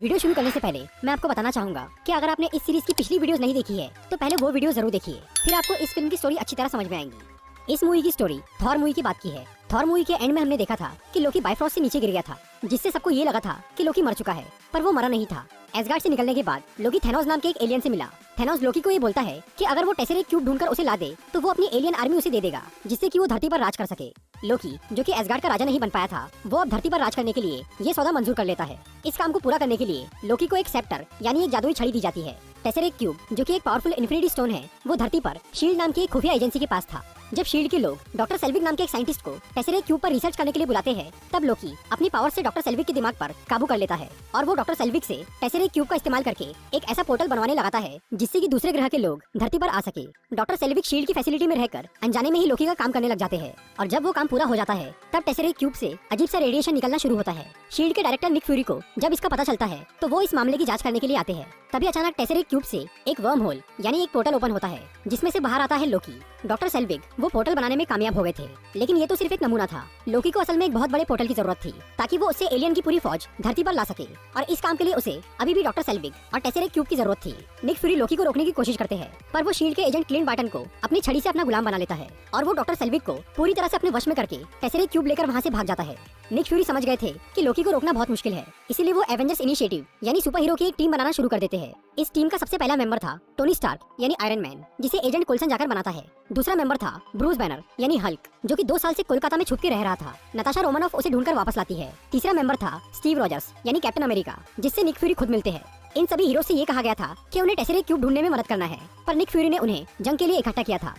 Video शुरू करने से पहले मैं आपको बताना चाहूंगा कि अगर आपने इस सीरीज की पिछली वीडियोस नहीं देखी है तो पहले वो वीडियो जरूर देखिए, फिर आपको इस फिल्म की स्टोरी अच्छी तरह समझ में आएंगी। इस मूवी की स्टोरी थॉर मूवी की बात की है। थॉर मूवी के एंड में हमने देखा था कि लोकी बाइफ्रॉस्ट से नीचे गिर गया था, जिससे सबको ये लगा था कि लोकी मर चुका है, पर वो मरा नहीं था। एसगार्ड से निकलने के बाद लोकी थेनोस नाम के एक एलियन से मिला। थेनोस लोकी को ये बोलता है कि अगर वो टेसेरेक्ट क्यूब ढूंढकर उसे ला दे तो वो अपनी एलियन आर्मी उसे दे देगा, जिससे कि वो धरती पर राज कर सके। लोकी, जो कि एसगार्ड का राजा नहीं बन पाया था, वो अब धरती पर राज करने के लिए ये सौदा मंजूर कर लेता है। इस काम को पूरा करने के लिए लोकी को एक सेप्टर यानी एक जादुई छड़ी दी जाती है। टेसेरेक्ट क्यूब, जो कि एक पावरफुल इन्फिनिटी स्टोन है, वो धरती पर शील्ड नाम की एक खुफिया एजेंसी के पास था। जब शील्ड के लोग डॉक्टर सेल्विक नाम के एक साइंटिस्ट को टेसेरेक्ट क्यूब पर रिसर्च करने के लिए बुलाते हैं, तब लोकी अपनी पावर से डॉक्टर सेल्विक के दिमाग पर काबू कर लेता है और वो डॉक्टर सेल्विक से टेसेरेक्ट क्यूब का इस्तेमाल करके एक ऐसा पोर्टल बनवाने लगाता है जिससे कि दूसरे ग्रह के लोग धरती पर आ सके। डॉक्टर सेल्विक शील्ड की फैसिलिटी में रहकर अनजाने में ही लोकी का काम करने लग जाते हैं, और जब वो काम पूरा हो जाता है तब टेसेरेक्ट क्यूब से अजीब सा रेडिएशन निकलना शुरू होता है। शील्ड के डायरेक्टर निक फ्यूरी को जब इसका पता चलता है तो वो इस मामले की जांच करने के लिए आते हैं। तभी अचानक टेसेरेक्ट क्यूब से एक वर्म होल यानी एक पोर्टल ओपन होता है, जिसमें से बाहर आता है लोकी। डॉक्टर सेल्विक वो पोर्टल बनाने में कामयाब हो गए थे, लेकिन ये तो सिर्फ एक नमूना था। लोकी को असल में एक बहुत बड़े पोर्टल की जरूरत थी ताकि वो उससे एलियन की पूरी फौज धरती पर ला सके, और इस काम के लिए उसे अभी भी डॉक्टर सेल्विक और टेसेरेक्ट क्यूब की जरूरत थी। निक फ्यूरी लोकी को रोकने की कोशिश करते हैं, पर वो शील्ड के एजेंट क्लिंट बार्टन को अपनी छड़ी से अपना गुलाम बना लेता है और वो डॉक्टर सेल्विक को पूरी तरह से अपने वश में करके टेसेरेक्ट क्यूब लेकर वहाँ से भाग जाता है। निक फ्यूरी समझ गए थे कि लोकी को रोकना बहुत मुश्किल है, इसीलिए वो एवेंजर्स इनिशिएटिव यानी सुपर हीरो की एक टीम बनाना शुरू कर देते हैं। इस टीम का सबसे पहला मेंबर था टोनी स्टार्क यानी आयरन मैन, जिसे एजेंट कोल्सन जाकर बनाता है। दूसरा मेंबर था ब्रूस बैनर यानी हल्क, जो कि 2 साल से कोलकाता में छुप के रह रहा था। नताशा रोमानोफ उसे ढूंढकर वापस लाती है। तीसरा मेंबर था स्टीव रॉजर्स यानी कैप्टन अमेरिका, जिससे निक फ्यूरी खुद मिलते हैं। इन सभी हीरो से ये कहा गया था कि उन्हें टेसेरेक्ट क्यूब ढूंढने में मदद करना है, पर निक फ्यूरी ने उन्हें जंग के लिए इकट्ठा किया था।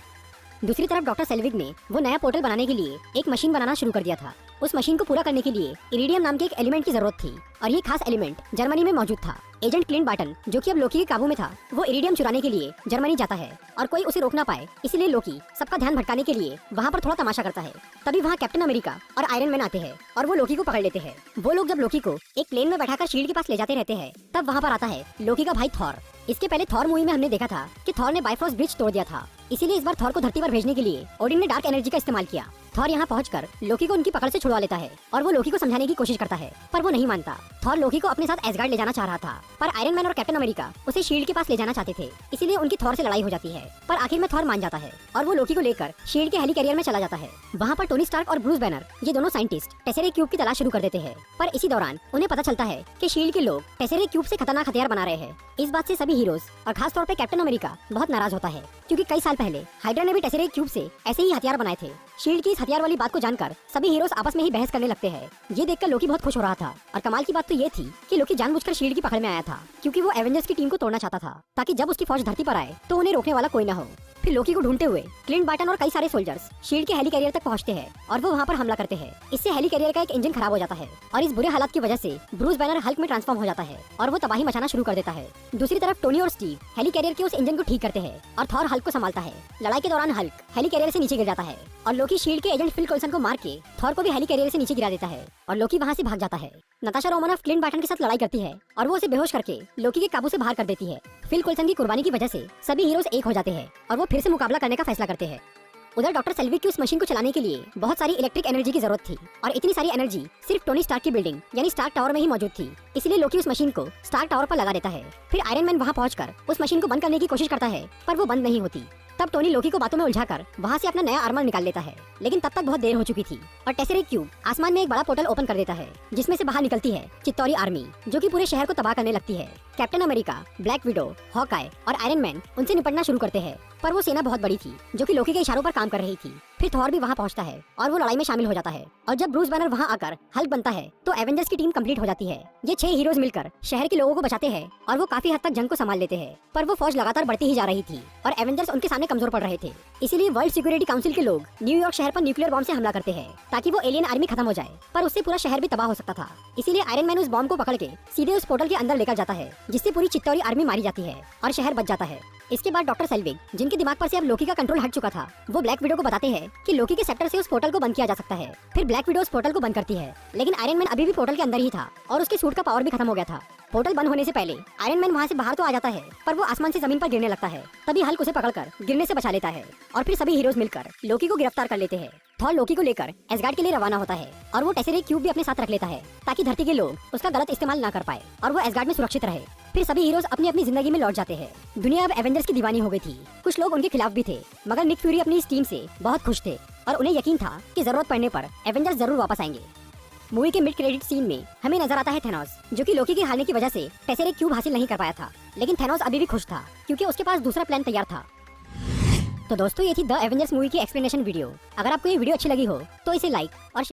दूसरी तरफ डॉक्टर सेल्विक ने वो नया पोर्टल बनाने के लिए एक मशीन बनाना शुरू कर दिया था। उस मशीन को पूरा करने के लिए इरिडियम नाम के एक एलिमेंट की जरूरत थी, और ये खास एलिमेंट जर्मनी में मौजूद था। एजेंट क्लिंट बार्टन, जो कि अब लोकी के काबू में था, वो इरिडियम चुराने के लिए जर्मनी जाता है और कोई उसे रोक ना पाए, इसलिए लोकी सबका ध्यान भटकाने के लिए वहाँ पर थोड़ा तमाशा करता है। तभी वहाँ कैप्टन अमेरिका और आयरन मैन आते हैं और वो लोकी को पकड़ लेते हैं। वो लोग जब लोकी को एक प्लेन में बैठाकर शील्ड के पास ले जाते रहते हैं, तब वहाँ पर आता है लोकी का भाई थॉर। इसके पहले थॉर मूवी में हमने देखा था कि थॉर ने बाइफ्रॉस्ट ब्रिज तोड़ दिया था, इसीलिए इस बार थॉर को धरती पर भेजने के लिए ओडिन ने डार्क एनर्जी का इस्तेमाल किया। थॉर यहाँ पहुंचकर लोकी को उनकी पकड़ से छुड़वा लेता है और वो लोकी को समझाने की कोशिश करता है, पर वो नहीं मानता। थॉर लोकी को अपने साथ एसगार्ड ले जाना चाह रहा था, पर आयरन मैन और कैप्टन अमेरिका उसे शील्ड के पास ले जाना चाहते थे, इसीलिए उनकी थॉर से लड़ाई हो जाती है। पर आखिर में थॉर मान जाता है और वो लोकी को लेकर शील्ड के हेली कैरियर में चला जाता है। वहाँ पर टोनी स्टार्क और ब्रूस बैनर, ये दोनों साइंटिस्ट टेसेरेक्ट क्यूब की तलाश शुरू कर देते हैं, पर इसी दौरान उन्हें पता चलता है कि शील्ड के लोग टेसेरेक्ट क्यूब से खतरनाक हथियार बना रहे हैं। इस बात से सभी हीरोज और खास तौर पे कैप्टन अमेरिका बहुत नाराज होता है, क्योंकि कई साल पहले हाइड्रा ने भी टेसेरेक्ट क्यूब से ऐसे ही हथियार बनाए थे। शील्ड की इस हथियार वाली बात को जानकर सभी हीरोज आपस में ही बहस करने लगते हैं। ये देखकर लोकी बहुत खुश हो रहा था, और कमाल की बात तो ये थी कि लोकी जानबूझकर शील्ड की पकड़ में आया था, क्योंकि वो एवेंजर्स की टीम को तोड़ना चाहता था, ताकि जब उसकी फौज धरती पर आए तो उन्हें रोकने वाला कोई न हो। फिर लोकी को ढूंढते हुए क्लिंट बार्टन और कई सारे सोल्जर्स शील्ड के हेली कैरियर तक पहुंचते हैं और वो वहां पर हमला करते हैं। इससे हेली कैरियर का एक इंजन खराब हो जाता है, और इस बुरे हालात की वजह से ब्रूस बैनर हल्क में ट्रांसफॉर्म हो जाता है और वो तबाही मचाना शुरू कर देता है। दूसरी तरफ टोनी और स्टीव हेली कैरियर के उस इंजन को ठीक करते हैं और थॉर हल्क को संभालता है। लड़ाई के दौरान हल्क हेली कैरियर से नीचे गिर जाता है और लोकी शील्ड के एजेंट फिल कोल्सन को मार के थॉर को भी हेली कैरियर से नीचे गिरा देता है और लोकी वहां से भाग जाता है। नताशा रोमानोफ क्लिंट बार्टन के साथ लड़ाई करती है और वो उसे बेहोश करके लोकी के काबू से बाहर कर देती है। फिल कोल्सन की कुर्बानी की वजह से सभी हीरोज एक हो जाते हैं और वो फिर से मुकाबला करने का फैसला करते हैं। उधर डॉक्टर सेल्विक की उस मशीन को चलाने के लिए बहुत सारी इलेक्ट्रिक एनर्जी की जरूरत थी, और इतनी सारी एनर्जी सिर्फ टोनी स्टार्क की बिल्डिंग यानी स्टार्क टावर में ही मौजूद थी, इसलिए लोकी उस मशीन को स्टार्क टावर पर लगा देता है। फिर आयरन मैन वहां पहुंचकर उस मशीन को बंद करने की कोशिश करता है, पर वो बंद नहीं होती। तब टोनी लोकी को बातों में उलझाकर वहां से अपना नया आर्मर निकाल लेता है, लेकिन तब तक बहुत देर हो चुकी थी और टेसेरेक्ट क्यूब आसमान में एक बड़ा पोर्टल ओपन कर देता है, जिसमें से बाहर निकलती है चित्तौरी आर्मी, जो कि पूरे शहर को तबाह करने लगती है। Captain America, black window, Hawkeye और आयरन मैन उनसे निपटना शुरू करते हैं, पर वो सेना बहुत बड़ी थी जो कि लोकी के इशारों पर काम कर रही थी। फिर थॉर भी वहां पहुंचता है और वो लड़ाई में शामिल हो जाता है, और जब ब्रूस बैनर वहां आकर हल्क बनता है तो एवेंजर्स की टीम कंप्लीट हो जाती है। ये 6 हीरोज मिलकर शहर के लोगों को बचाते हैं और वो काफी हद तक जंग को संभाल लेते हैं, पर वो फौज लगातार बढ़ती ही जा रही थी और एवेंजर्स उनके सामने कमजोर पड़ रहे थे। इसीलिए वर्ल्ड सिक्योरिटी काउंसिल के लोग न्यूयॉर्क शहर पर न्यूक्लियर बॉम्ब से हमला करते हैं ताकि वो एलियन आर्मी खत्म हो जाए, पर उससे पूरा शहर भी तबाह हो सकता था। इसीलिए आयरन मैन उस बॉम्ब को पकड़ के सीधे उस पोर्टल के अंदर लेकर जाता है, जिससे पूरी चित्तौरी आर्मी मारी जाती है और शहर बच जाता है। इसके बाद डॉक्टर सेल्विक, जिनके दिमाग पर से अब लोकी का कंट्रोल हट चुका था, वो ब्लैक विडो को बताते हैं कि लोकी के सेप्टर से उस पोर्टल को बंद किया जा सकता है। फिर ब्लैक विडो उस पोर्टल को बंद करती है, लेकिन आयरन मैन अभी भी पोर्टल के अंदर ही था और उसके सूट का पावर भी खत्म हो गया था। पोर्टल बंद होने से पहले आयरन मैन वहाँ से बाहर तो आ जाता है, पर वो आसमान से जमीन पर गिरने लगता है। तभी हल्क उसे पकड़कर गिरने से बचा लेता है और फिर सभी हीरोज मिलकर लोकी को गिरफ्तार कर लेते हैं। थॉर लोकी को लेकर एसगार्ड के लिए रवाना होता है और वो टेसेरेक्ट क्यूब भी अपने साथ रख लेता है ताकि धरती के लोग उसका गलत इस्तेमाल ना कर पाए और वो एसगार्ड में सुरक्षित रहे। फिर सभी हीरोज अपनी अपनी जिंदगी में लौट जाते हैं। दुनिया अब एवेंजर्स की दीवानी हो गई थी। कुछ लोग उनके खिलाफ भी थे, मगर निक फ्यूरी अपनी इस टीम से बहुत खुश थे और उन्हें यकीन था कि जरूरत पड़ने पर एवेंजर्स जरूर वापस आएंगे। मूवी के मिड क्रेडिट सीन में हमें नजर आता है थैनोस, जो कि लोकी के हारने की वजह से टेसेरेक्ट क्यूब हासिल नहीं कर पाया था। लेकिन थैनोस अभी भी खुश था क्योंकि उसके पास दूसरा प्लान तैयार था। तो दोस्तों, ये थी द एवेंजर्स मूवी की एक्सप्लेनेशन वीडियो। अगर आपको ये वीडियो अच्छी लगी हो तो इसे लाइक और